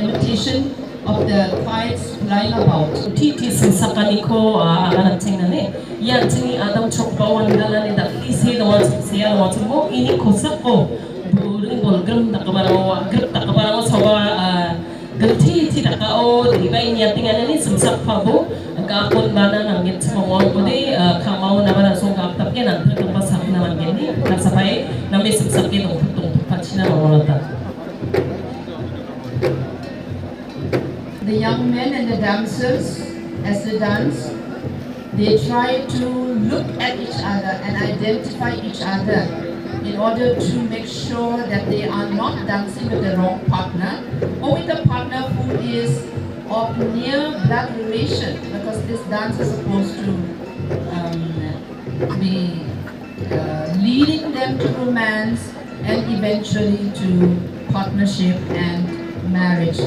imitation of the fights lying about. Titi sisakani ko anak tingnan yan tingi adam chokpa wandala ni da isi da wan siya wan mo ini kosak ko buring bolgram da kabarawa grip da kabarawa sawa ganti ti da ka o di ba ini tingnan ni simsak pa bo ka kon bana nang git sa mo ko di kamao na bana so ka tap yan ang pasak na man gini kasabay na may simsak ki dong putong pachina mo ta. The young men and the dancers, as they dance, they try to look at each other and identify each other in order to make sure that they are not dancing with the wrong partner or with a partner who is of near blood relation, because this dance is supposed to be leading them to romance and eventually to partnership and marriage.